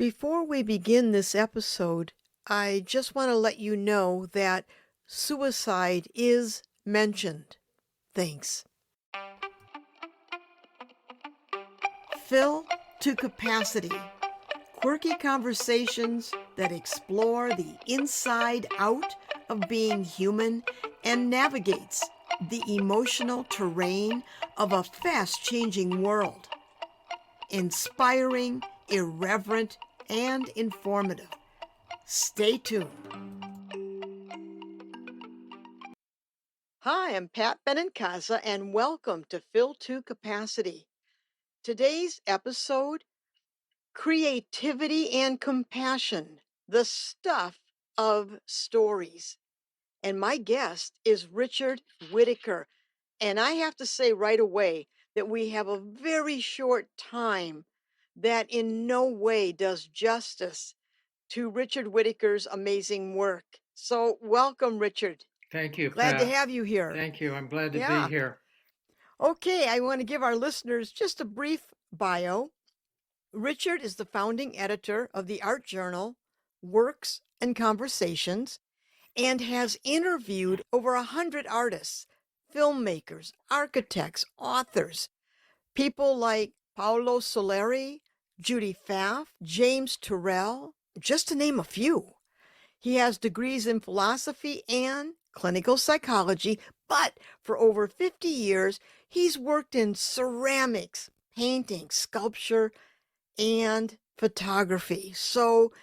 Before we begin this episode, I just want to let you know that suicide is mentioned. Thanks. Fill to capacity. Quirky conversations that explore the inside out of being human and navigates the emotional terrain of a fast-changing world. Inspiring, irreverent, and informative. Stay tuned. Hi, I'm Pat Benincasa, and welcome to Fill to Capacity. Today's episode, Creativity and Compassion, the Stuff of Stories. And my guest is Richard Whittaker. And I have to say right away that we have a very short time that in no way does justice to Richard Whittaker's amazing work. So welcome, Richard. Thank you, Glad to Pat. have you here. Thank you. I'm glad to be Yeah. here. Okay, I want to give our listeners just a brief bio. Richard is the founding editor of the art journal Works and Conversations and has interviewed over 100 artists, filmmakers, architects, authors, people like Paolo Soleri, Judy Pfaff, James Turrell, just to name a few. He has degrees in philosophy and clinical psychology, but for over 50 years, he's worked in ceramics, painting, sculpture, and photography. So,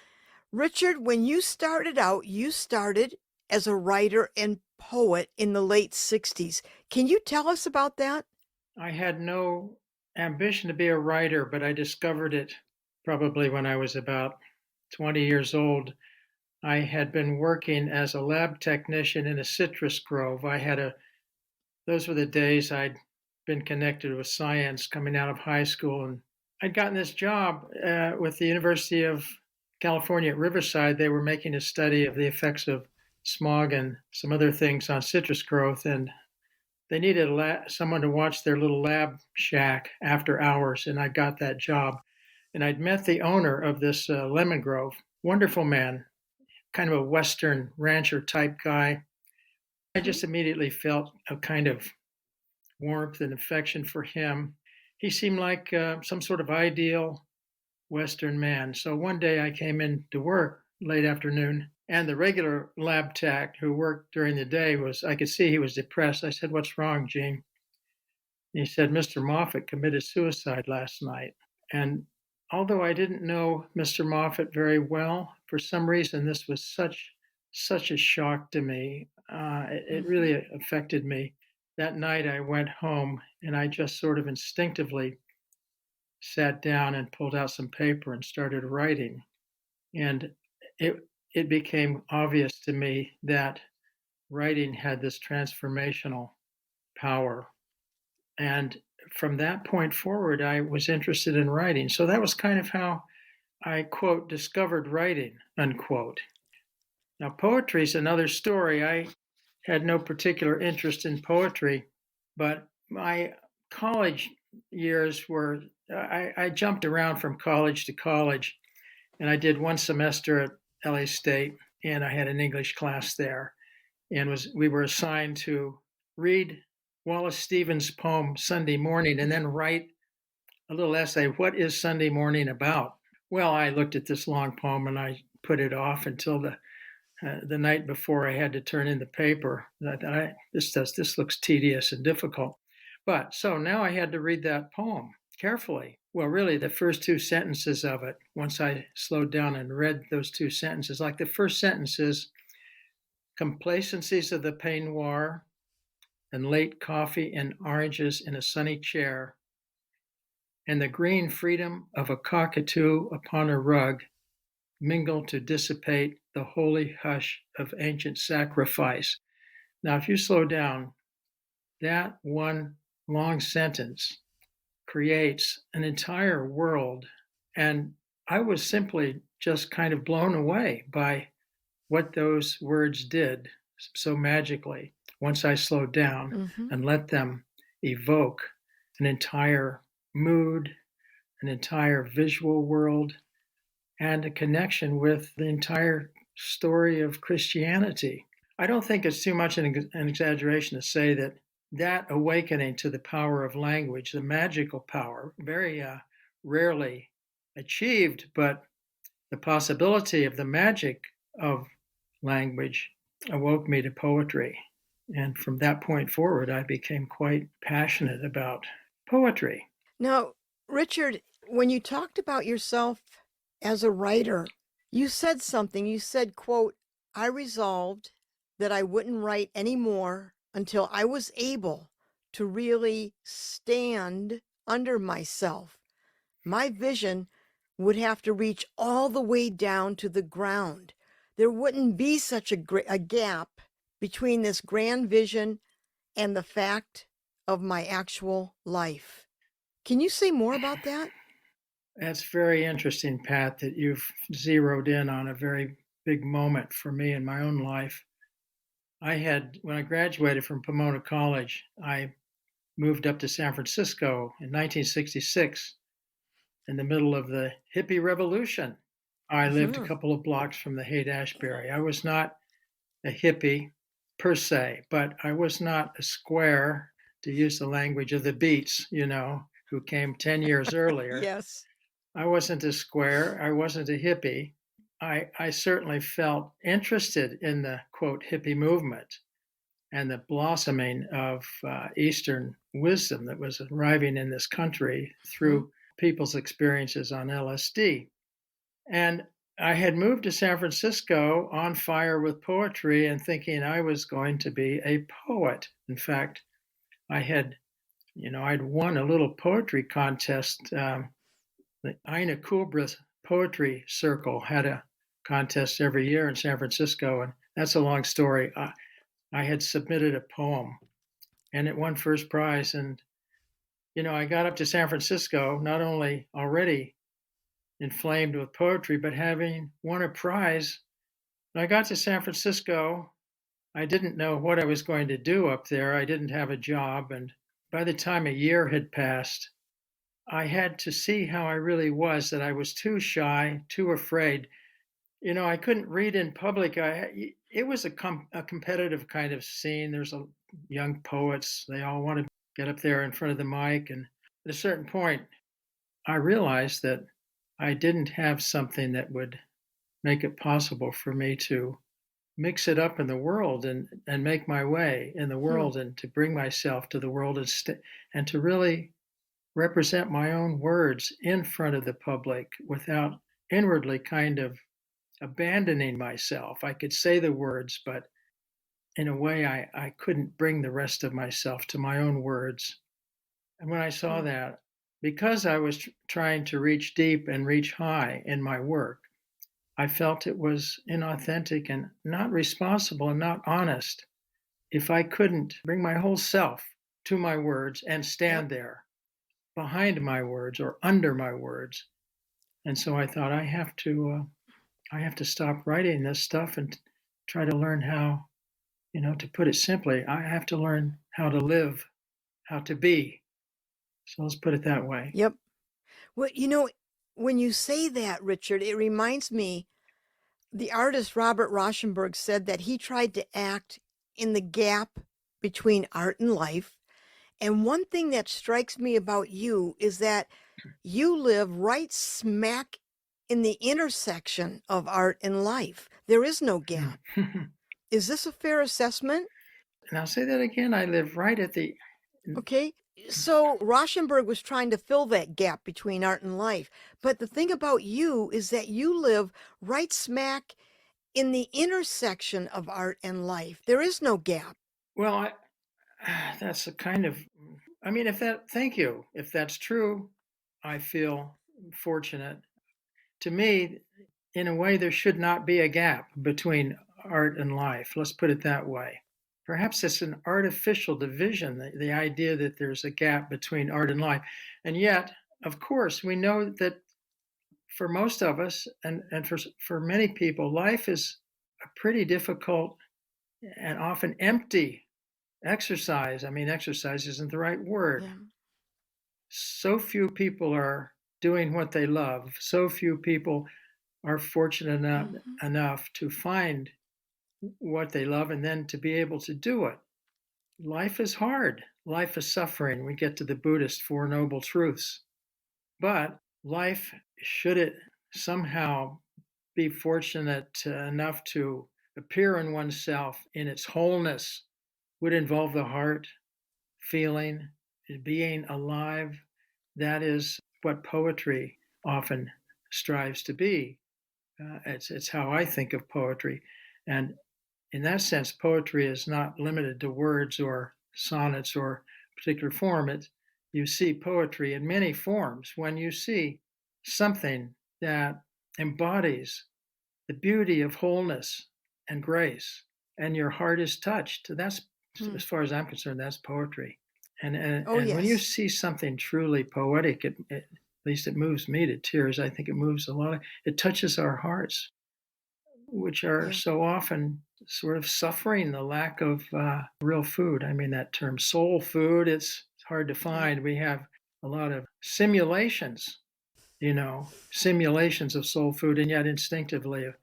Richard, when you started out, you started as a writer and poet in the late 60s. Can you tell us about that? I had no ambition to be a writer, but I discovered it probably when I was about 20 years old. I had been working as a lab technician in a citrus grove. Those were the days I'd been connected with science coming out of high school. And I'd gotten this job with the University of California at Riverside. They were making a study of the effects of smog and some other things on citrus growth. And they needed someone to watch their little lab shack after hours. And I got that job. And I'd met the owner of this lemon grove, wonderful man, kind of a Western rancher type guy. I just immediately felt a kind of warmth and affection for him. He seemed like some sort of ideal Western man. So one day I came in to work late afternoon, and the regular lab tech who worked during the day I could see he was depressed. I said, "What's wrong, Gene?" He said, "Mr. Moffat committed suicide last night." And although I didn't know Mr. Moffat very well, for some reason this was such a shock to me. It really affected me. That night I went home and I just sort of instinctively sat down and pulled out some paper and started writing. And it became obvious to me that writing had this transformational power. And from that point forward, I was interested in writing. So that was kind of how I, quote, discovered writing, unquote. Now, poetry is another story. I had no particular interest in poetry, but my college years were, I jumped around from college to college, and I did one semester at LA State, and I had an English class there, and we were assigned to read Wallace Stevens' poem Sunday Morning and then write a little essay. What is Sunday Morning about? Well, I looked at this long poem and I put it off until the night before I had to turn in the paper. I thought, this looks tedious and difficult. But so now I had to read that poem carefully. Well, really, the first two sentences of it, once I slowed down and read those two sentences, like the first sentence is, complacencies of the peignoir and late coffee and oranges in a sunny chair, and the green freedom of a cockatoo upon a rug mingle to dissipate the holy hush of ancient sacrifice. Now, if you slow down, that one long sentence creates an entire world. And I was simply just kind of blown away by what those words did so magically once I slowed down and let them evoke an entire mood, an entire visual world, and a connection with the entire story of Christianity. I don't think it's too much an exaggeration to say that that awakening to the power of language, the magical power, very rarely achieved, but the possibility of the magic of language awoke me to poetry. And from that point forward, I became quite passionate about poetry. Now, Richard, when you talked about yourself as a writer, you said something. You said, quote, I resolved that I wouldn't write anymore until I was able to really stand under myself. My vision would have to reach all the way down to the ground. There wouldn't be such a gap between this grand vision and the fact of my actual life. Can you say more about that? That's very interesting, Pat, that you've zeroed in on a very big moment for me in my own life. When I graduated from Pomona College, I moved up to San Francisco in 1966 in the middle of the hippie revolution. I lived a Mhm. couple of blocks from the Haight-Ashbury. I was not a hippie per se, but I was not a square, to use the language of the Beats, who came 10 years earlier. Yes. I wasn't a square. I wasn't a hippie. I certainly felt interested in the quote hippie movement and the blossoming of Eastern wisdom that was arriving in this country Mhm. through people's experiences on LSD. And I had moved to San Francisco on fire with poetry and thinking I was going to be a poet. In fact, I had, I'd won a little poetry contest. The Ina Coolbrith Poetry Circle had a contest every year in San Francisco, and that's a long story. I had submitted a poem, and it won first prize. And I got up to San Francisco not only already inflamed with poetry, but having won a prize. When I got to San Francisco, I didn't know what I was going to do up there. I didn't have a job, and by the time a year had passed, I had to see how I really was, that I was too shy, too afraid. I couldn't read in public. It was a competitive kind of scene. There's young poets. They all want to get up there in front of the mic. And at a certain point, I realized that I didn't have something that would make it possible for me to mix it up in the world and make my way in the Hmm. world and to bring myself to the world and to really represent my own words in front of the public without inwardly kind of abandoning myself. I could say the words, but in a way, I couldn't bring the rest of myself to my own words. And when I saw Hmm. that, because I was trying to reach deep and reach high in my work, I felt it was inauthentic and not responsible and not honest if I couldn't bring my whole self to my words and Yep. stand there behind my words or under my words. And so I thought I have to stop writing this stuff and try to learn how, to put it simply, I have to learn how to live, how to be. So let's put it that way. Yep. Well, when you say that, Richard, it reminds me the artist Robert Rauschenberg said that he tried to act in the gap between art and life. And one thing that strikes me about you is that you live right smack in the intersection of art and life. There is no gap. Is this a fair assessment? Now say that again. I live right at the. Okay. So Rauschenberg was trying to fill that gap between art and life. But the thing about you is that you live right smack in the intersection of art and life. There is no gap. Well, that's a kind of. I mean, thank you. If that's true, I feel fortunate. To me, in a way, there should not be a gap between art and life. Let's put it that way. Perhaps it's an artificial division, the idea that there's a gap between art and life. And yet, of course, we know that for most of us and for many people, life is a pretty difficult and often empty exercise. I mean, exercise isn't the right word. Yeah. So few people are doing what they love. So few people are fortunate Mhm. enough to find what they love and then to be able to do it. Life is hard. Life is suffering. We get to the Buddhist Four Noble Truths. But life, should it somehow be fortunate enough to appear in oneself in its wholeness, would involve the heart, feeling, being alive. That is what poetry often strives to be. It's how I think of poetry. And in that sense, poetry is not limited to words or sonnets or particular form. You see poetry in many forms. When you see something that embodies the beauty of wholeness and grace, and your heart is touched, that's, Hmm. as far as I'm concerned, that's poetry. Oh, And when you yes. see something truly poetic, at least it moves me to tears. I think it moves a lot. It touches our hearts, which are Yeah. so often sort of suffering the lack of real food. I mean, that term soul food, it's hard to Yeah. find. We have a lot of simulations, simulations of soul food, and yet instinctively,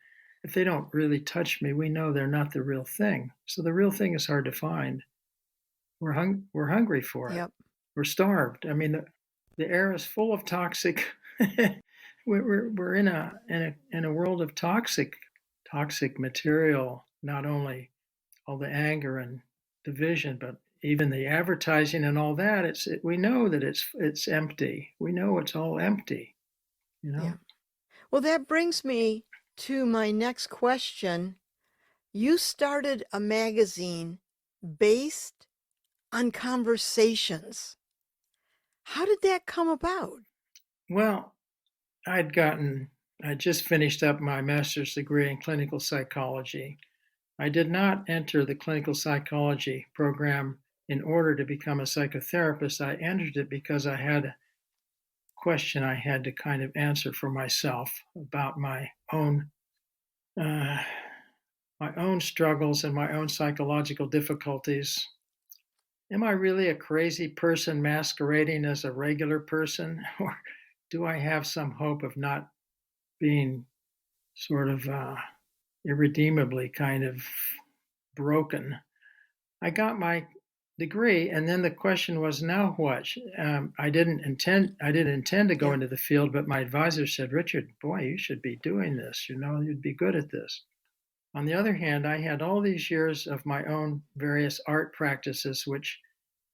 if they don't really touch me, we know they're not the real thing. So the real thing is hard to find. We're hungry for it. Yep. We're starved. I mean, the air is full of toxic. We're in a world of toxic material. Not only all the anger and division, but even the advertising and all that. We know that it's empty. We know it's all empty. You Yeah. know. Well, that brings me to my next question. You started a magazine based on conversations. How did that come about? Well, I just finished up my master's degree in clinical psychology. I did not enter the clinical psychology program in order to become a psychotherapist. I entered it because I had a question I had to kind of answer for myself about uh, my own struggles and my own psychological difficulties. Am I really a crazy person masquerading as a regular person, or do I have some hope of not being sort of irredeemably kind of broken? I got my degree, and then the question was, now what? I didn't intend to go Yeah. into the field, but my advisor said, Richard, boy, you should be doing this. You'd be good at this. On the other hand, I had all these years of my own various art practices, which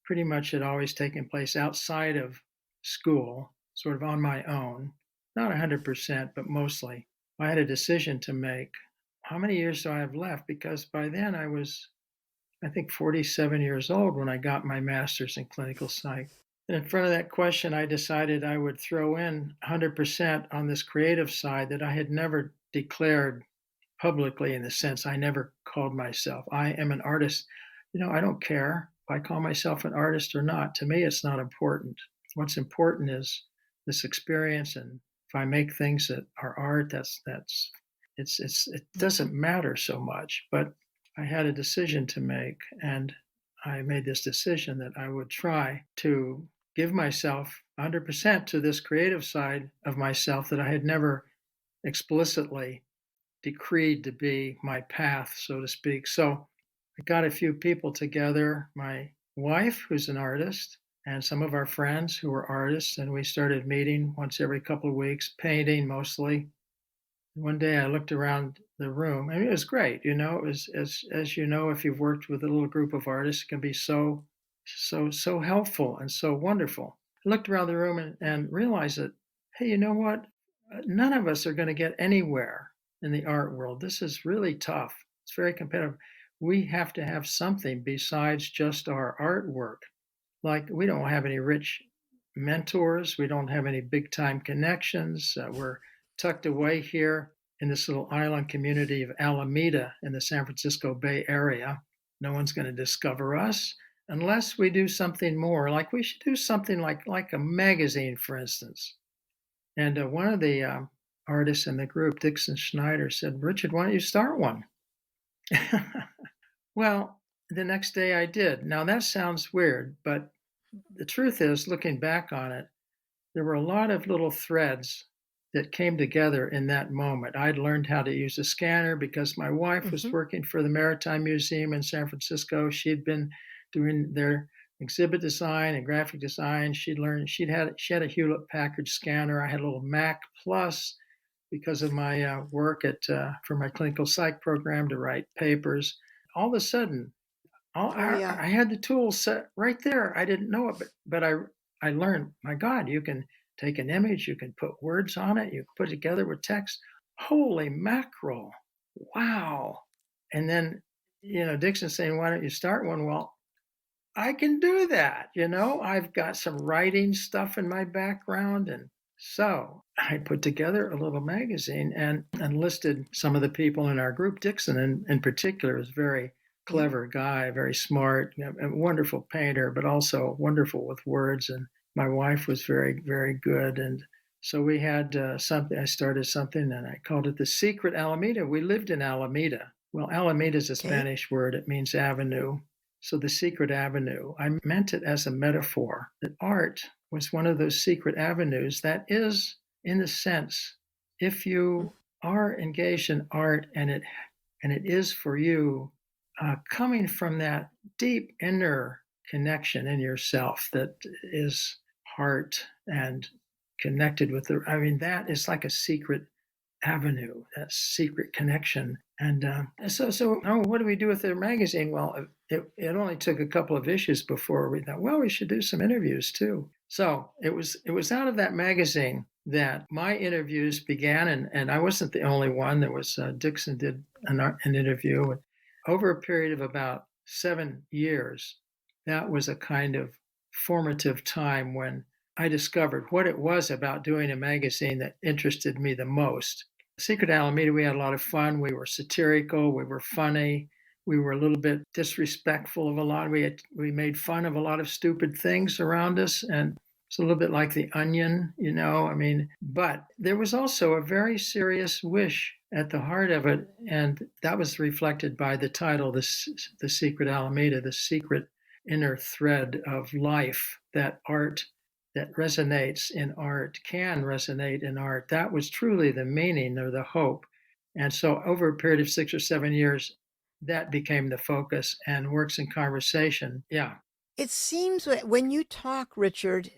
pretty much had always taken place outside of school, sort of on my own, not 100%, but mostly. I had a decision to make. How many years do I have left? Because by then I think, 47 years old when I got my master's in clinical psych. And in front of that question, I decided I would throw in 100% on this creative side that I had never declared publicly, in the sense I never called myself. I am an artist. I don't care if I call myself an artist or not. To me, it's not important. What's important is this experience, and if I make things that are art, it doesn't matter so much. But I had a decision to make, and I made this decision that I would try to give myself 100% to this creative side of myself that I had never explicitly decreed to be my path, so to speak. So I got a few people together, my wife, who's an artist, and some of our friends who were artists, and we started meeting once every couple of weeks, painting mostly. One day I looked around the room, and it was great. It was, as you know, if you've worked with a little group of artists, it can be so helpful and so wonderful. I looked around the room and realized that, hey, you know what? None of us are going to get anywhere in the art world. This is really tough. It's very competitive. We have to have something besides just our artwork. Like, we don't have any rich mentors. We don't have any big time connections. We're tucked away here in this little island community of Alameda in the San Francisco Bay Area. No one's going to discover us unless we do something more. Like, we should do something like a magazine, for instance. And one of the artists in the group, Dixon Schneider, said, Richard, why don't you start one? Well, the next day I did. Now, that sounds weird, but the truth is, looking back on it, there were a lot of little threads that came together in that moment. I'd learned how to use a scanner because my wife was Mhm. working for the Maritime Museum in San Francisco. She'd been doing their exhibit design and graphic design. She had a Hewlett Packard scanner. I had a little Mac Plus because of my work at for my clinical psych program to write papers. All of a sudden, Oh, yeah. I had the tools set right there. I didn't know it, but I learned. My God, you can take an image, you can put words on it, you can put it together with text. Holy mackerel! Wow! And then Dixon saying, "Why don't you start one?" Well, I can do that. I've got some writing stuff in my background. And so I put together a little magazine and enlisted some of the people in our group. Dixon, in particular, is a very Yeah. clever guy, very smart, a wonderful painter, but also wonderful with words. And my wife was very, very good. And so we had something. I started something and I called it the Secret Alameda. We lived in Alameda. Well, Alameda is a Okay. Spanish word, it means avenue. So the secret avenue, I meant it as a metaphor that art was one of those secret avenues that is, in a sense, if Mm. you are engaged in art and it is for you, coming from that deep inner connection in yourself that is heart and connected with the. I mean, that is like a secret avenue, that secret connection. And what do we do with the magazine? Well, it only took a couple of issues before we thought, well, we should do some interviews too. So it was out of that magazine that my interviews began, and I wasn't the only one. There was Dixon did an interview over a period of about 7 years. That was a kind of formative time when I discovered what it was about doing a magazine that interested me the most. Secret Alameda, we had a lot of fun. We were satirical. We were funny. We were a little bit disrespectful of a lot. We made fun of a lot of stupid things around us, and it's a little bit like the Onion. I mean, but there was also a very serious wish at the heart of it, and that was reflected by the title, "The Secret Alameda," the secret inner thread of life that art that resonates in art can resonate in art. That was truly the meaning or the hope. And so, over a period of 6 or 7 years, that became the focus and works in conversation. Yeah. It seems that when you talk, Richard,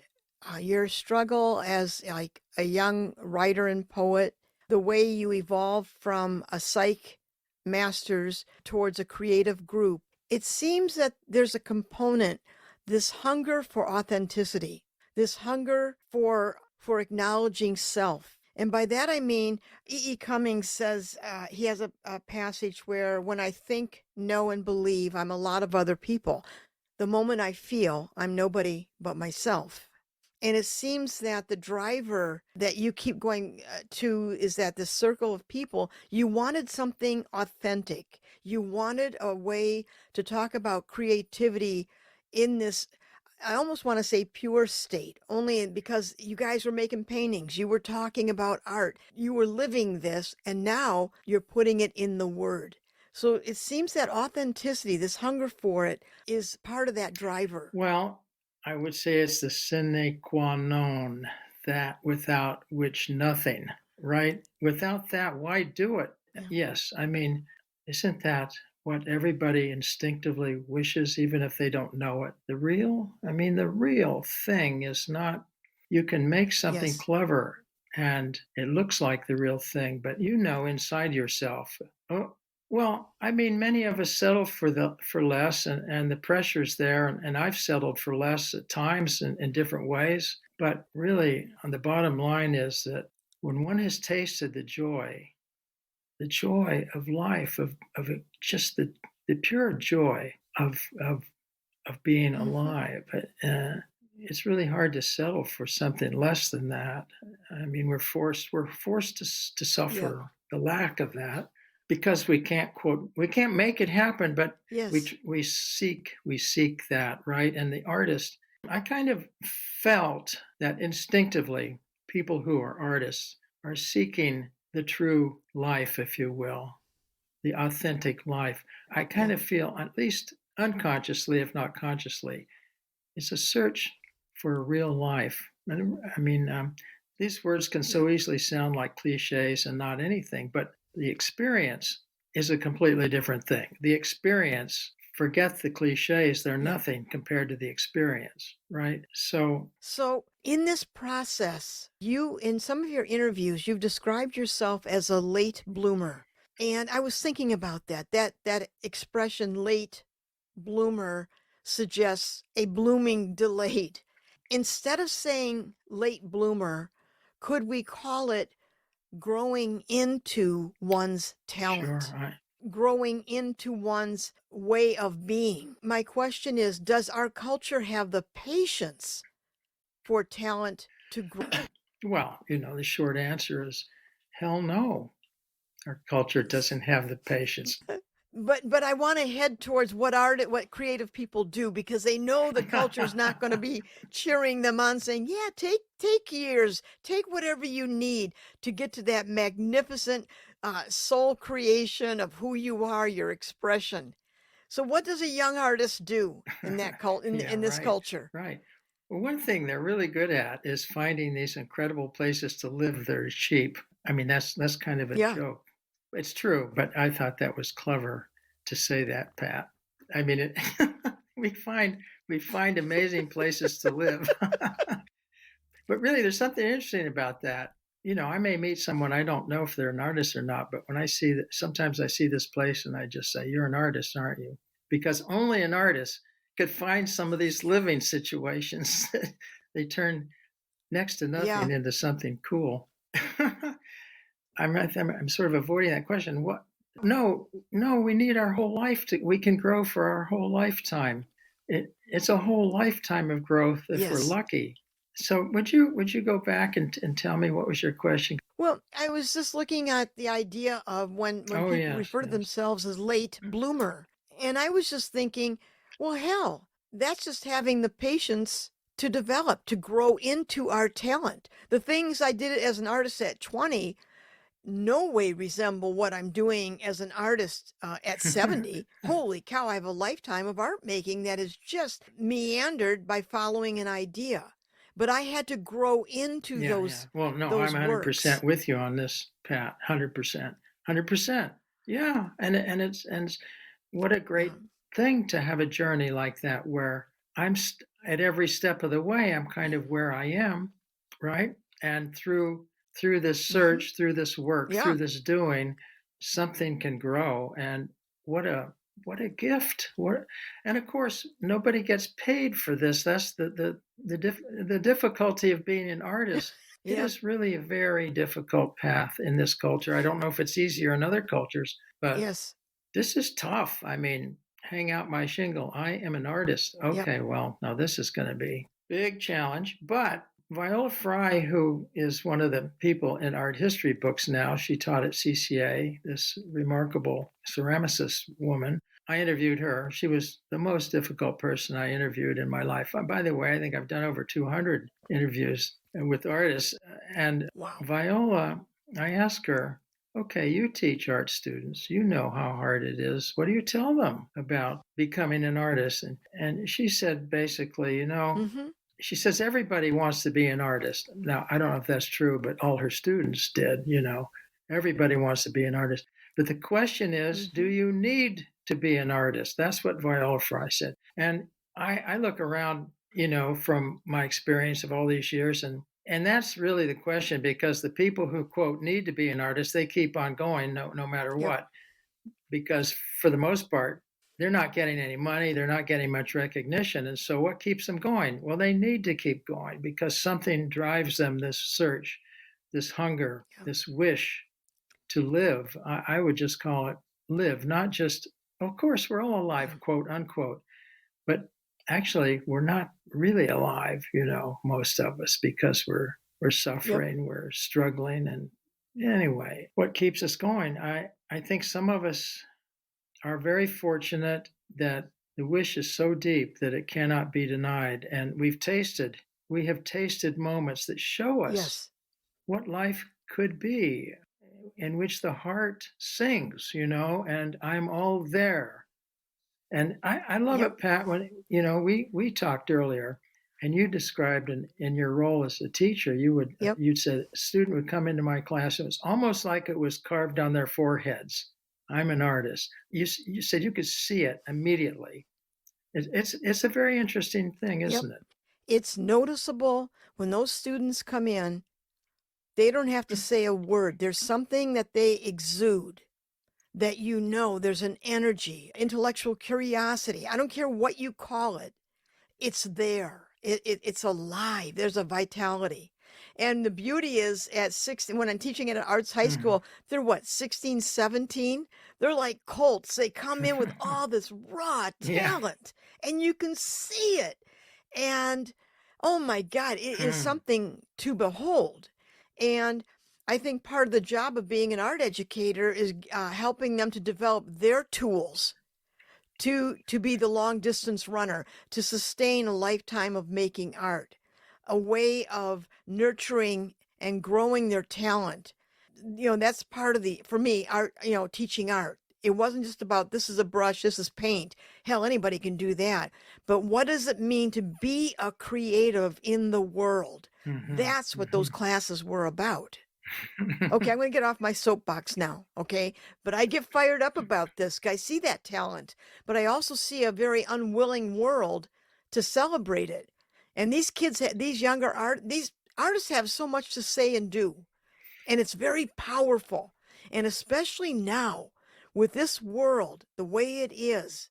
your struggle as like a young writer and poet, the way you evolved from a psych master's towards a creative group, it seems that there's a component, this hunger for authenticity, this hunger for acknowledging self. And by that I mean, E. E. Cummings says he has a passage where when I think, know, and believe, I'm a lot of other people. The moment I feel, I'm nobody but myself. And it seems that the driver that you keep going to is that this circle of people, you wanted something authentic. You wanted a way to talk about creativity in this, I almost want to say pure state, only because you guys were making paintings, you were talking about art, you were living this, and now you're putting it in the word. So it seems that authenticity, this hunger for it, is part of that driver. Well, I would say it's the sine qua non, that without which nothing, right? Without that, why do it? Yeah. Yes. I mean, isn't that what everybody instinctively wishes, even if they don't know it? The real thing is not, you can make something Yes. clever and it looks like the real thing, but inside yourself, oh, well, I mean, many of us settle for less, and the pressure's there, and I've settled for less at times in different ways. But really, on the bottom line is that when one has tasted the joy of life, of just the pure joy of being Hmm. alive, it's really hard to settle for something less than that. I mean, we're forced to Yeah. suffer the lack of that because we can't make it happen, but Yes. we seek that, right? And the artist, I kind of felt that instinctively people who are artists are seeking the true life, if you will, the authentic life. I kind Yeah. of feel, at least unconsciously, if not consciously, it's a search for a real life. I mean, these words can Yeah. so easily sound like cliches and not anything, but the experience is a completely different thing. The experience, forget the cliches, they're Yeah. nothing compared to the experience, right? So, So, in this process, in some of your interviews, you've described yourself as a late bloomer. And I was thinking about that. That expression late bloomer suggests a blooming delayed. Instead of saying late bloomer, could we call it growing into one's sure, talent? Growing into one's way of being. My question is, does our culture have the patience for talent to grow? well, the short answer is hell no. Our culture doesn't have the patience. But I want to head towards what creative people do, because they know the culture is not going to be cheering them on, saying, "Yeah, take years, take whatever you need to get to that magnificent soul creation of who you are, your expression." So, what does a young artist do in that Yeah, in this right, culture? right. Well, one thing they're really good at is finding these incredible places to live that are cheap. I mean, that's kind of a Yeah, joke. It's true, but I thought that was clever to say that, Pat. I mean, we find we find amazing places to live, but really, there's something interesting about that. I may meet someone I don't know if they're an artist or not, but when I see that, sometimes I see this place and I just say, "You're an artist, aren't you?" Because only an artist could find some of these living situations. They turn next to yeah, nothing into something cool. I'm sort of avoiding that question. What? No, no, we need our whole life to. We can grow for our whole lifetime. It's a whole lifetime of growth if we're yes. lucky. So would you go back and tell me what was your question? Well, I was just looking at the idea of when Oh people yes, refer to yes. themselves as late bloomer. And I was just thinking, well, hell, that's just having the patience to develop, to grow into our talent. The things I did as an artist at 20 no way resemble what I'm doing as an artist at 70. Holy cow, I have a lifetime of art making that is just meandered by following an idea. But I had to grow into Yeah, yeah. Well, no, I'm those 100% works. with you on this, Pat. 100%. 100%. Yeah, and it's what a Yeah. great thing to have a journey like that where at every step of the way I'm kind of where I am, right? And through this Hmm. search, through this work, Yeah. through this doing, something can grow. And what a what a gift. And of course, nobody gets paid for this. That's the difficulty of being an artist. It Yeah. is really a very difficult path in this culture. I don't know if it's easier in other cultures, but Yes. this is tough. I mean, hang out my shingle. I am an artist. Yep. Okay, well, now this is going to be big challenge. But Viola Fry, who is one of the people in art history books now, she taught at CCA, this remarkable ceramicist woman. I interviewed her. She was the most difficult person I interviewed in my life. By the way, I think I've done over 200 interviews with artists. And Wow. Viola, I asked her, okay, you teach art students. You know how hard it is. What do you tell them about becoming an artist? And she said basically, Hmm. she says everybody wants to be an artist. Now, I don't know if that's true, but all her students did. Everybody wants to be an artist. But the question is, do Hmm. you need to be an artist? That's what Viola Fry said. And I look around, from my experience of all these years, and that's really the question because the people who quote need to be an artist, they keep on going no matter Yep. what because for the most part, they're not getting any money, they're not getting much recognition. And so what keeps them going? Well, they need to keep going because something drives them this search, this hunger, Yep. this wish to live. I would just call it live, not just, of course, we're all alive, Yeah. quote unquote, but actually, we're not really alive, most of us, because we're Yep. suffering, we're struggling, and anyway, what keeps us going? I think some of us are very fortunate that the wish is so deep that it cannot be denied. And we have tasted moments that show us Yes. what life could be, in which the heart sings, and I'm all there. And I love Yep. it, Pat, when, we talked earlier. And you described in your role as a teacher, Yep. you'd said a student would come into my class, it was almost like it was carved on their foreheads. I'm an artist. You said you could see it immediately. It's a very interesting thing, Yep. isn't it? It's noticeable when those students come in, they don't have to say a word. There's something that they exude that there's an energy, intellectual curiosity. I don't care what you call it. It's there. It's alive. There's a vitality. And the beauty is at 16, when I'm teaching at an arts high Mhm. school, they're what, 16, 17? They're like colts. They come in with all this raw Yeah. talent and you can see it. And oh my God, it is Mm. something to behold. And I think part of the job of being an art educator is helping them to develop their tools to be the long distance runner, to sustain a lifetime of making art, a way of nurturing and growing their talent. That's part of the, for me, art, teaching art. It wasn't just about this is a brush, this is paint. Hell, anybody can do that. But what does it mean to be a creative in the world? Mhm. That's what those Mhm. classes were about. Okay, I'm going to get off my soapbox now, okay? But I get fired up about this. I see that talent, but I also see a very unwilling world to celebrate it. And these kids, these artists have so much to say and do, and it's very powerful. And especially now, with this world the way it is,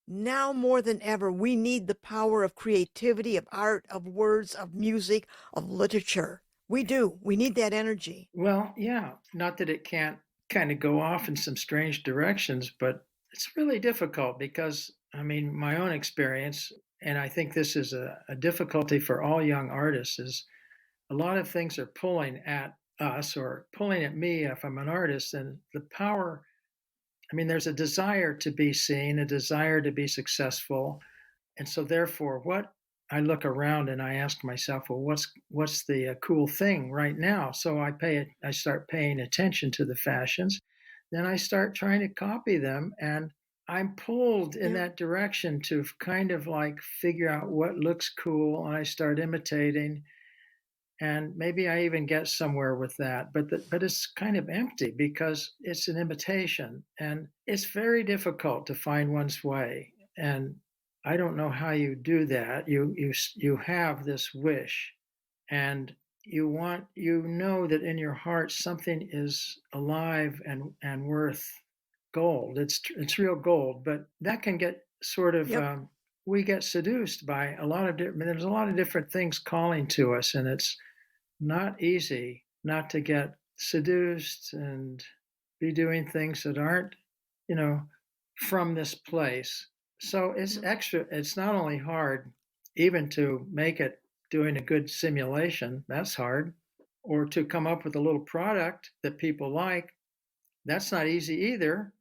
now more than ever, we need the power of creativity, of art, of words, of music, of literature. We do. We need that energy. Well, yeah, not that it can't kind of go off in some strange directions, but it's really difficult because, I mean, my own experience, and I think this is a difficulty for all young artists, is a lot of things are pulling at us or pulling at me if I'm an artist. And the power, I mean, there's a desire to be seen, a desire to be successful. And so therefore, what I look around and I ask myself, well, what's the cool thing right now? So I start paying attention to the fashions. Then I start trying to copy them, and I'm pulled in Yeah. that direction to kind of like figure out what looks cool, and I start imitating. And maybe I even get somewhere with that, but it's kind of empty because it's an imitation, and it's very difficult to find one's way. And I don't know how you do that. You have this wish, and you know that in your heart something is alive and worth gold. It's real gold, but that can get sort of Yep. we get seduced by a lot of different. There's a lot of different things calling to us, and it's not easy not to get seduced and be doing things that aren't, you know, from this place. So Yep. it's not only hard even to make it doing a good simulation, that's hard, or to come up with a little product that people like, that's not easy either.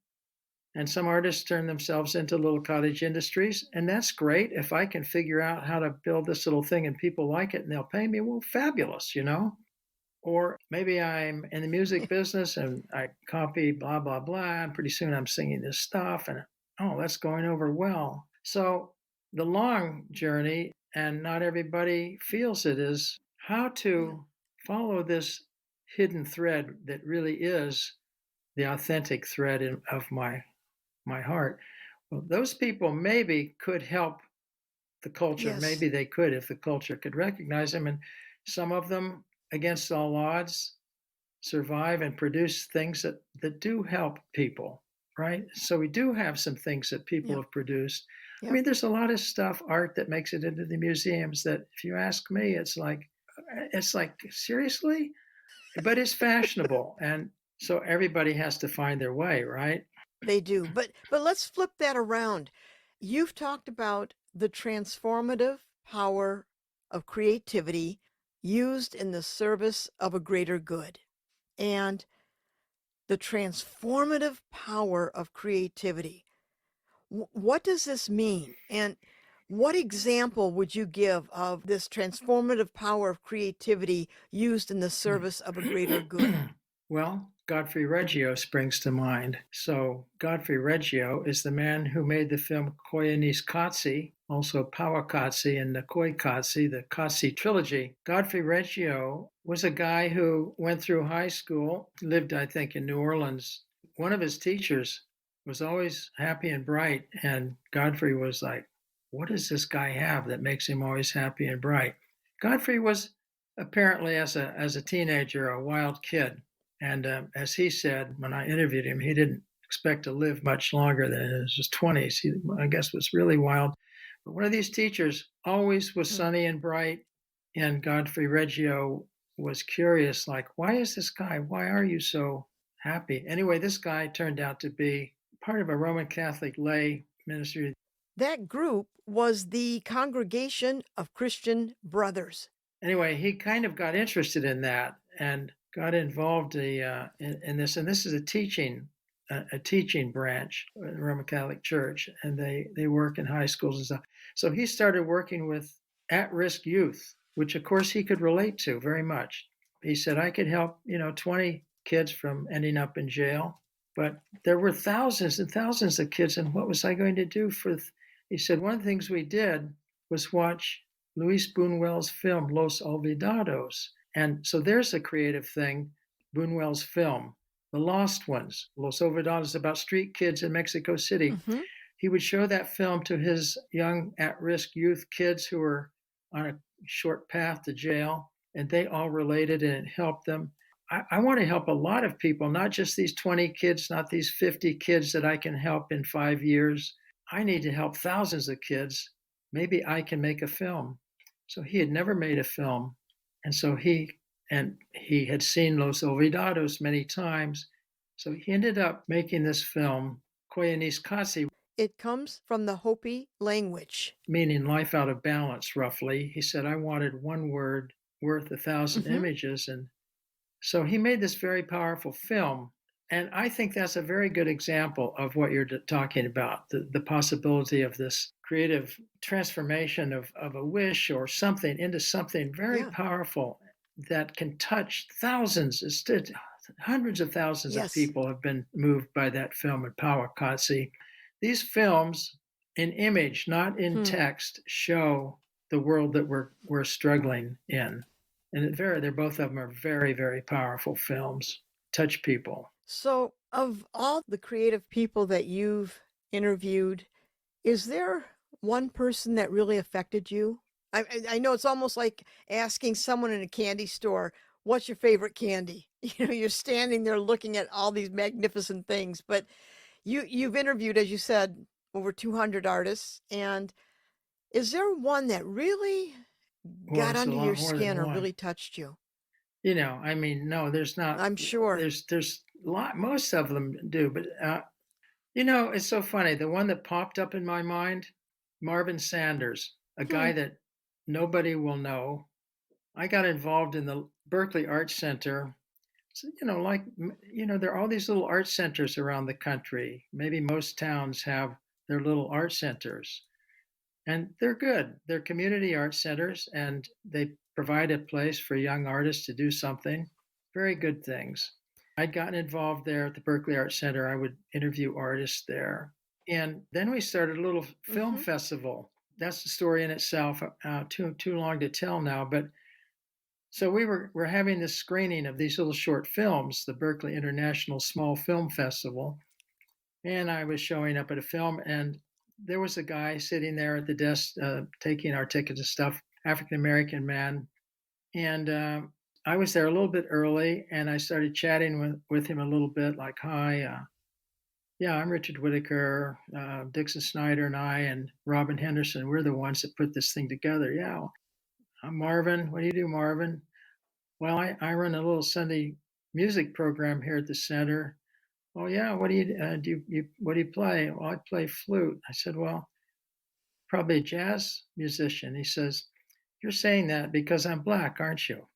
And some artists turn themselves into little cottage industries, and that's great. If I can figure out how to build this little thing and people like it and they'll pay me, well, fabulous, you know? Or maybe I'm in the music business and I copy blah, blah, blah. And pretty soon I'm singing this stuff and oh, that's going over well. So the long journey, and not everybody feels it, is how Yeah. to follow this hidden thread that really is the authentic thread of my heart. Well, those people maybe could help the culture. Yes. Maybe they could if the culture could recognize them. And some of them, against all odds, survive and produce things that do help people, right? So we do have some things that people Yep. have produced. I Yep. mean, there's a lot of stuff, art that makes it into the museums that, if you ask me, it's like seriously, but it's fashionable, and so everybody has to find their way, right? They do. But let's flip that around. You've talked about the transformative power of creativity used in the service of a greater good. And the transformative power of creativity. What does this mean? And what example would you give of this transformative power of creativity used in the service of a greater good? Well, Godfrey Reggio springs to mind. So, Godfrey Reggio is the man who made the film Koyaanisqatsi, also Powakotze and Nicoy the Kotze trilogy. Godfrey Reggio was a guy who went through high school, lived, I think, in New Orleans. One of his teachers was always happy and bright, and Godfrey was like, what does this guy have that makes him always happy and bright? Godfrey was apparently, as a teenager, a wild kid. And as he said when I interviewed him, he didn't expect to live much longer than in his 20s. He, I guess, was really wild. But one of these teachers always was Hmm. sunny and bright, and Godfrey Reggio was curious, like, why is this guy? Why are you so happy? Anyway, this guy turned out to be part of a Roman Catholic lay ministry. That group was the Congregation of Christian Brothers. Anyway, he kind of got interested in that and got involved in this. And this is a teaching branch in the Roman Catholic Church, and they work in high schools and stuff. So he started working with at-risk youth, which of course he could relate to very much. He said, I could help 20 kids from ending up in jail, but there were thousands and thousands of kids, and what was I going to do for? He said one of the things we did was watch Luis Buñuel's film Los Olvidados. And so there's a creative thing, Buñuel's film, The Lost Ones. Los Olvidados, about street kids in Mexico City. Hmm. He would show that film to his young at-risk youth kids who were on a short path to jail, and they all related and it helped them. I want to help a lot of people, not just these 20 kids, not these 50 kids that I can help in 5 years. I need to help thousands of kids. Maybe I can make a film. So he had never made a film. And so he had seen Los Olvidados many times. So he ended up making this film, Koyaanisqatsi, It comes from the Hopi language. meaning life out of balance, roughly. He said, I wanted one word worth 1,000 Hmm. images. And so he made this very powerful film. And I think that's a very good example of what you're talking about, the possibility of this creative transformation of a wish or something into something very Yeah. powerful that can touch thousands, hundreds of thousands of Yes. people have been moved by that film in Powakotze. These films, in image, not in Hmm. text, show the world that we're struggling in. And they're both of them are very, very powerful films, touch people. So, of all the creative people that you've interviewed, is there one person that really affected you? I know it's almost like asking someone in a candy store, "What's your favorite candy?" You're standing there looking at all these magnificent things, but you've interviewed, as you said, over 200 artists, and is there one that really Well, got it's a under your lot more than skin or one. really touched you? I mean, no, there's not. I'm sure. There's a lot. Most of them do, but it's so funny. The one that popped up in my mind, Marvin Sanders, a Hmm. guy that nobody will know. I got involved in the Berkeley Arts Center. So, there are all these little art centers around the country. Maybe most towns have their little art centers, and they're good. They're community art centers, and they provide a place for young artists to do something. Very good things. I'd gotten involved there at the Berkeley Art Center. I would interview artists there. And then we started a little film Hmm. festival. That's the story in itself. Too long to tell now, but so we're having this screening of these little short films, the Berkeley International Small Film Festival, and I was showing up at a film, and there was a guy sitting there at the desk taking our tickets and stuff, African American man, and I was there a little bit early, and I started chatting with him a little bit, like, "Hi, yeah, I'm Richard Whittaker, Dixon Snyder, and I, and Robin Henderson. We're the ones that put this thing together." "Yeah, I'm Marvin. What do you do, Marvin?" "Well, I run a little Sunday music program here at the center." "Oh yeah, what what do you play?" "Well, I play flute." I said, "Well, probably a jazz musician." He says, "You're saying that because I'm black, aren't you?"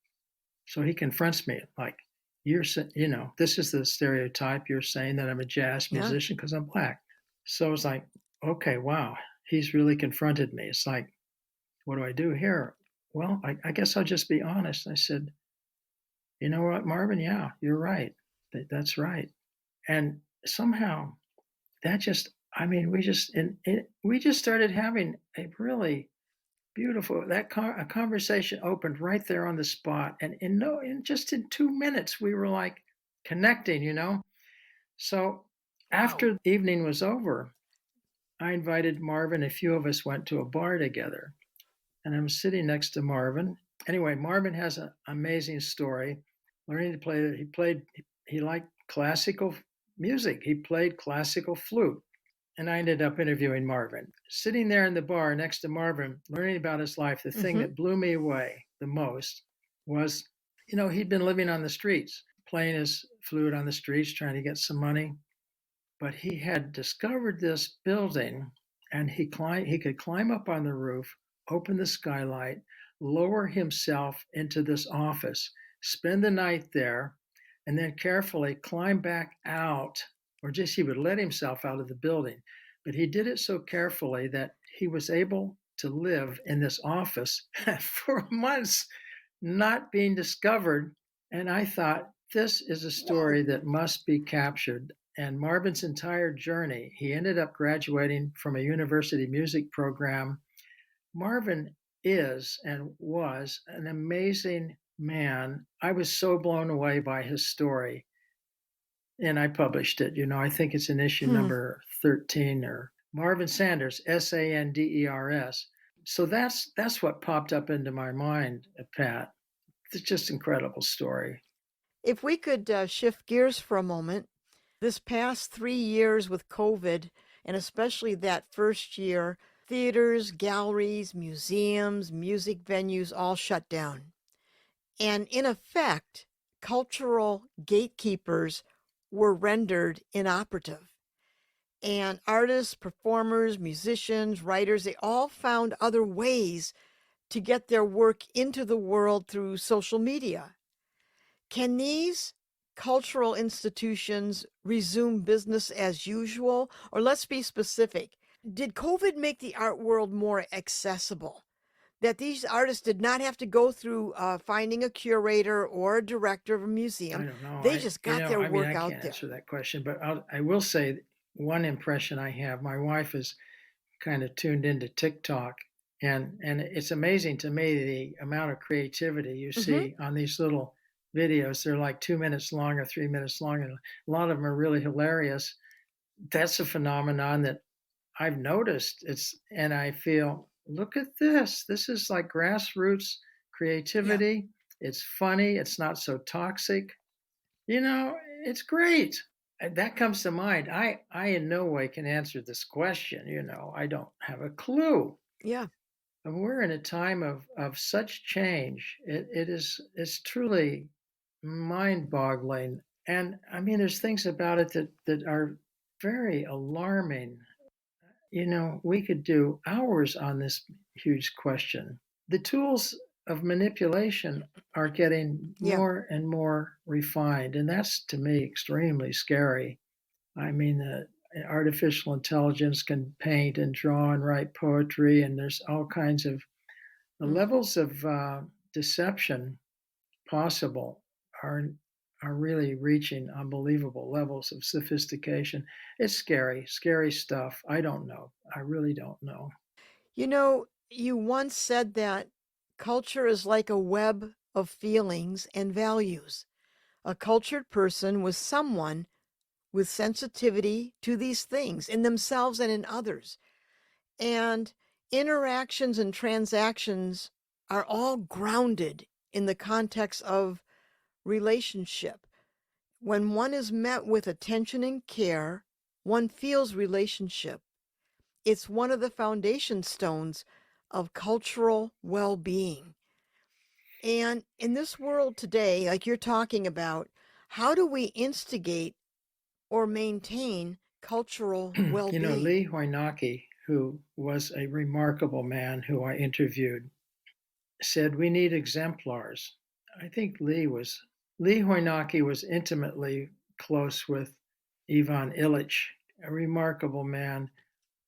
So he confronts me like, this is the stereotype. You're saying that I'm a jazz Yeah. musician because I'm black." So I was like, okay, wow, he's really confronted me. It's like, what do I do here? Well, I guess I'll just be honest. I said, "You know what, Marvin? Yeah, you're right. That's right." And somehow that just I mean, we just started having a really beautiful a conversation opened right there on the spot, and in just in 2 minutes, we were, like, connecting, you know? So, Wow. after the evening was over, I invited Marvin, a few of us went to a bar together, and I'm sitting next to Marvin. Anyway, Marvin has an amazing story. Learning to play, he liked classical music. He played classical flute, and I ended up interviewing Marvin. Sitting there in the bar next to Marvin, learning about his life, the thing Hmm. that blew me away the most was, he'd been living on the streets, playing his flute on the streets, trying to get some money. But he had discovered this building, and he could climb up on the roof, open the skylight, lower himself into this office, spend the night there, and then carefully climb back out, or just he would let himself out of the building. But he did it so carefully that he was able to live in this office for months, not being discovered. And I thought, this is a Whoa. story that must be captured. And Marvin's entire journey, he ended up graduating from a university music program. Marvin is and was an amazing man. I was so blown away by his story. And I published it. I think it's in issue Hmm. number 13, or Marvin Sanders, Sanders. So that's what popped up into my mind, Pat. It's just incredible story. If we could shift gears for a moment, this past 3 years with COVID, and especially that first year, theaters, galleries, museums, music venues all shut down. And in effect, cultural gatekeepers were rendered inoperative. And artists, performers, musicians, writers, they all found other ways to get their work into the world through social media. Can these cultural institutions resume business as usual? Or let's be specific. Did COVID make the art world more accessible? That these artists did not have to go through finding a curator or a director of a I museum. don't know. They just got their I mean, work I out can't there. answer that question, but I will say one impression I have. My wife is kind of tuned into TikTok, and it's amazing to me the amount of creativity you Hmm. see on these little videos. They're like 2 minutes long or 3 minutes long, and a lot of them are really hilarious. That's a phenomenon that I've noticed. And I feel, look at this. This is like grassroots Yeah. creativity. It's funny. It's not so toxic. It's great. That comes to mind. I in no way can answer this question. I don't have a clue. Yeah. And we're in a time of such change. It's truly mind boggling. And I mean, there's things about it that are very alarming. We could do hours on this huge question. The tools of manipulation are getting Yeah. more and more refined, and that's to me extremely scary. I mean, artificial intelligence can paint and draw and write poetry, and there's all kinds of the Mm. levels of deception possible are are really reaching unbelievable levels of sophistication. It's scary, scary stuff. I don't know. I really don't know. You know, you once said that culture is like a web of feelings and values. A cultured person was someone with sensitivity to these things in themselves and in others. And interactions and transactions are all grounded in the context of relationship. When one is met with attention and care, one feels relationship. It's one of the foundation stones of cultural well being. And in this world today, like you're talking about, how do we instigate or maintain cultural well being? Lee Hoinaki, who was a remarkable man who I interviewed, said we need exemplars. I think Lee Hoinaki was intimately close with Ivan Illich, a remarkable man.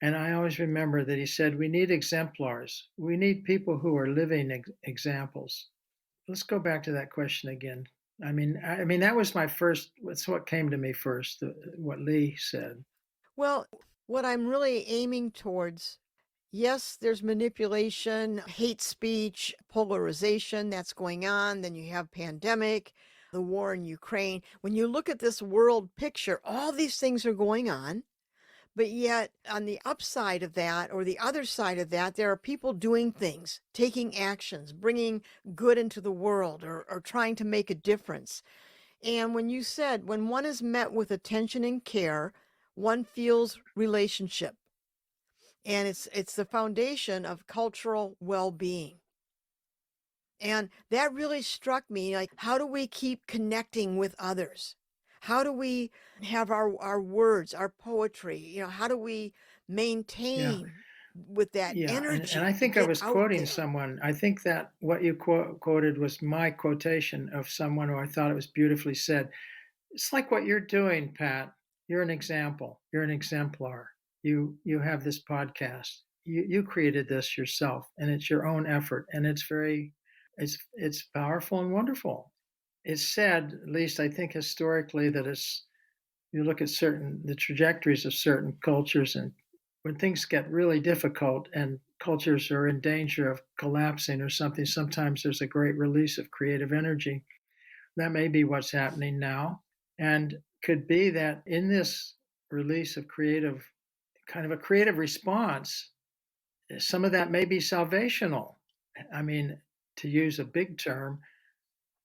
And I always remember that he said, we need exemplars. We need people who are living examples. Let's go back to that question again. I mean, that was my first. That's what came to me first. What Lee said. Well, what I'm really aiming towards, yes, there's manipulation, hate speech, polarization that's going on. Then you have pandemic, the war in Ukraine. When you look at this world picture, all these things are going on. But yet, on the upside of that, or the other side of that, there are people doing things, taking actions, bringing good into the world, or trying to make a difference. And when you said, when one is met with attention and care, one feels relationship. And it's the foundation of cultural well-being. And that really struck me, like, how do we keep connecting with others? How do we have our words, our poetry, how do we Yeah. maintain with that Yeah, and I energy, think I get was out quoting there? someone. I think that what you quoted was my quotation of someone who I thought it was beautifully said. It's like what you're doing, Pat. You're an example. You're an exemplar. You have this podcast. You created this yourself, and it's your own effort, and it's powerful and wonderful. It's said, at least I think historically, that it's you look at certain the trajectories of certain cultures, and when things get really difficult and cultures are in danger of collapsing or something, sometimes there's a great release of creative energy. That may be what's happening now, and could be that in this release of creative kind of a creative response, some of that may be salvational. I mean, to use a big term,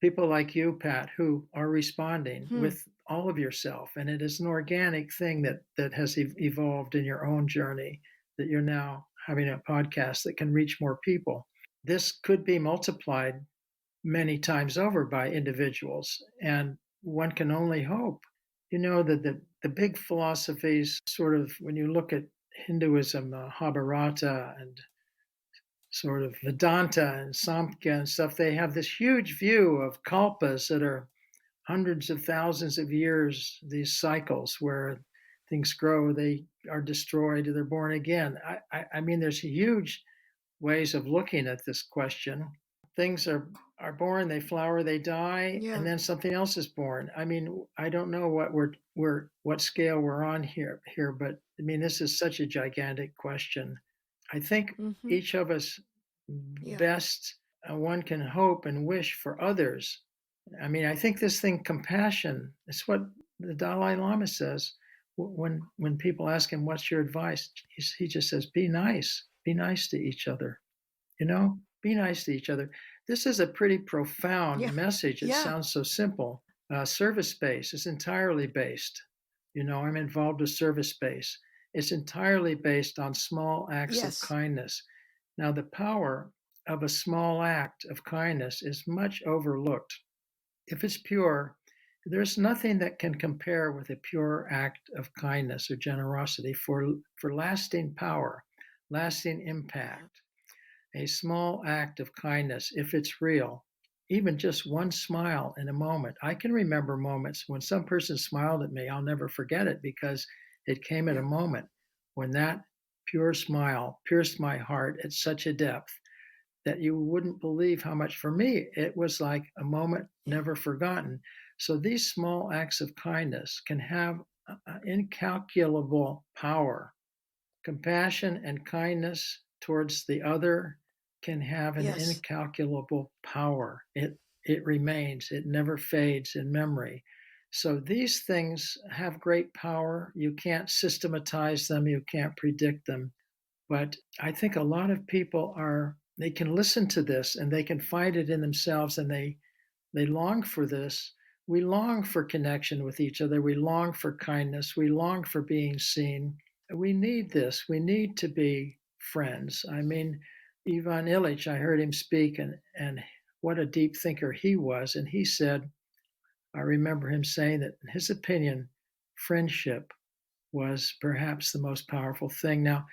people like you, Pat, who are responding Hmm. with all of yourself, and it is an organic thing that has evolved in your own journey. That you're now having a podcast that can reach more people. This could be multiplied many times over by individuals, and one can only hope. That the big philosophies, sort of, when you look at Hinduism, Mahabharata, and sort of Vedanta and Samkhya and stuff, they have this huge view of kalpas that are hundreds of thousands of years, these cycles where things grow, they are destroyed, they're born again. I mean, there's huge ways of looking at this question. Things are born, they flower, they die, and Yeah. then something else is born. I mean, I don't know what scale we're on here, but I mean, this is such a gigantic question. I think Hmm. each of us Yeah. best one can hope and wish for others. I mean, I think this thing, compassion, is what the Dalai Lama says. When people ask him, "What's your advice?" he just says, be nice to each other. Be nice to each other. This is a pretty profound Yeah. message. It Yeah. sounds so simple. Service space is entirely based. I'm involved with service space. It's entirely based on small acts of Yes. kindness. Now, the power of a small act of kindness is much overlooked. If it's pure, there's nothing that can compare with a pure act of kindness or generosity for lasting power, lasting Yeah. impact. A small act of kindness, if it's real, even just one smile in a moment. I can remember moments when some person smiled at me. I'll never forget it because it came at a Yeah. moment when that pure smile pierced my heart at such a depth that you wouldn't believe how much. For me, it was like a moment Yeah. never forgotten. So these small acts of kindness can have incalculable power. Compassion and kindness towards the other can have an Yes. incalculable power. It remains, it never fades in memory. So these things have great power. You can't systematize them, you can't predict them. But I think a lot of people they can listen to this and they can find it in themselves, and they long for this. We long for connection with each other. We long for kindness. We long for being seen. We need this. We need to be friends. I mean, Ivan Illich, I heard him speak, and what a deep thinker he was. And he said, I remember him saying that, in his opinion, friendship was perhaps the most powerful thing. Now,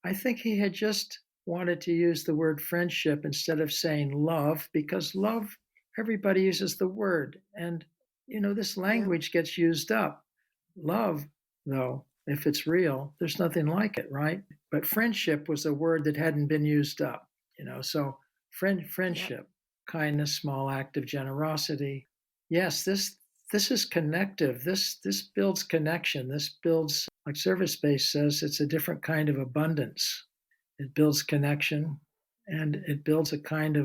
I think he had just wanted to use the word friendship instead of saying love, because love, everybody uses the word. And, this Yeah. language gets used up. Love, though, if it's real, there's nothing like it, right? But friendship was a word that hadn't been used up. So Yep. friendship, kindness, small act of generosity. Yes, this this is connective. This builds connection. This builds, like service space says, it's a different kind of abundance. It builds connection, and it builds a kind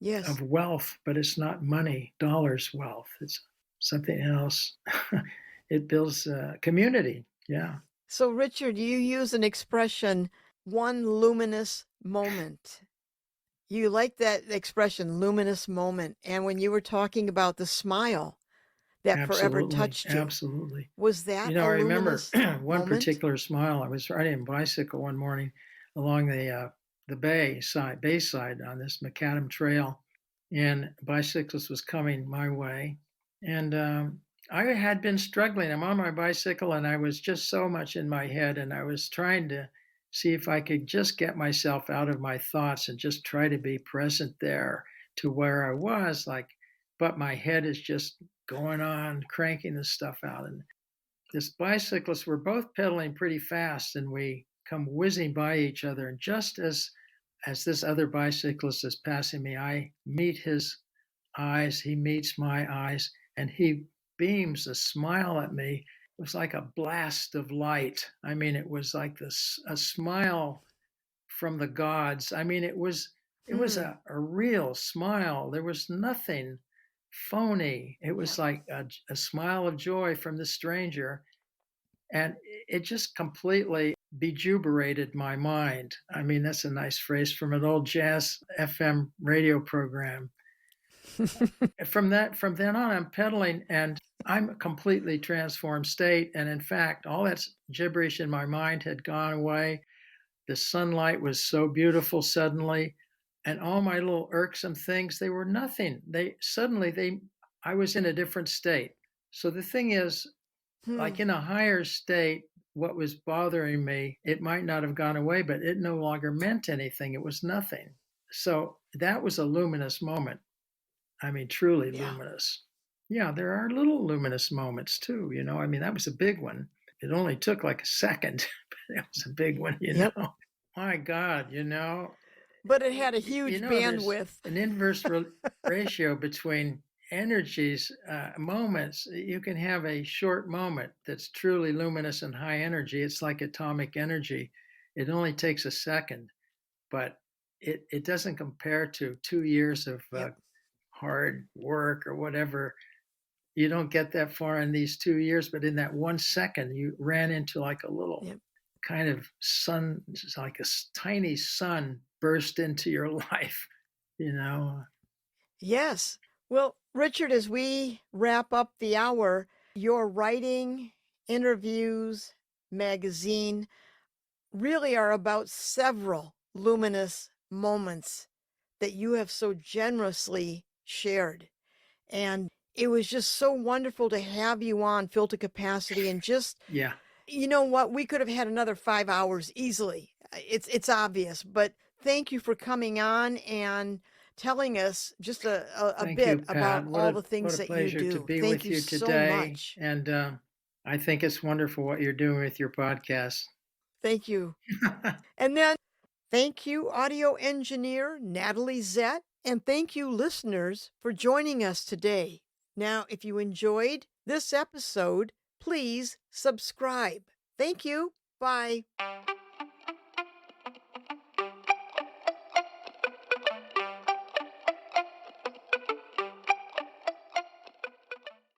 Yes. of wealth, but it's not money, dollars wealth. It's something else. It builds community. Yeah, So, Richard, you use an expression, one luminous moment. You like that expression, luminous moment. And when you were talking about the smile that forever absolutely, touched you, absolutely. was that I a remember luminous one moment? particular smile. I was riding a bicycle one morning along the bayside on this macadam trail, and a bicyclist was coming my way, and I had been struggling. I'm on my bicycle, and I was just so much in my head, and I was trying to see if I could just get myself out of my thoughts and just try to be present there to where I was, like, but my head is just going on, cranking this stuff out. And this bicyclist, we're both pedaling pretty fast, and we come whizzing by each other. And just as this other bicyclist is passing me, I meet his eyes, he meets my eyes, and he beams a smile at me. It was like a blast of light. I mean, it was like this a smile from the gods. I mean, it was Hmm. a real smile. There was nothing phony. It was Yep. like a smile of joy from the stranger, and it just completely bejuberated my mind. I mean, that's a nice phrase from an old jazz FM radio program. From then on, I'm pedaling, and I'm a completely transformed state. And in fact, all that gibberish in my mind had gone away. The sunlight was so beautiful suddenly, and all my little irksome things, they were nothing. They suddenly they I was in a different state. So the thing is, like Hmm. in a higher state, what was bothering me, it might not have gone away, but it no longer meant anything. It was nothing. So that was a luminous moment. I mean, truly Yeah. luminous. Yeah, there are little luminous moments too. I mean, that was a big one. It only took like a second, but it was a big one, Yep. My God, But it had a huge there's bandwidth. an inverse ratio between energies, moments. You can have a short moment that's truly luminous and high energy. It's like atomic energy. It only takes a second, but it doesn't compare to 2 years of Yep. hard work or whatever. You don't get that far in these 2 years, but in that 1 second, you ran into like a little Yep. kind of sun, like a tiny sun burst into your life, you know? Yes. Well, Richard, as we wrap up the hour, your writing, interviews, magazine really are about several luminous moments that you have so generously shared. And it was just so wonderful to have you on Filter Capacity and just, Yeah. you know what, we could have had another 5 hours easily. It's obvious, but thank you for coming on and telling us just a Thank you, bit about Pat. all the What things a that you pleasure to do. be Thank with you you so today. much. And I think it's wonderful what you're doing with your podcast. Thank you. And then thank you, audio engineer Natalie Zett, and thank you, listeners, for joining us today. Now, if you enjoyed this episode, please subscribe. Thank you. Bye.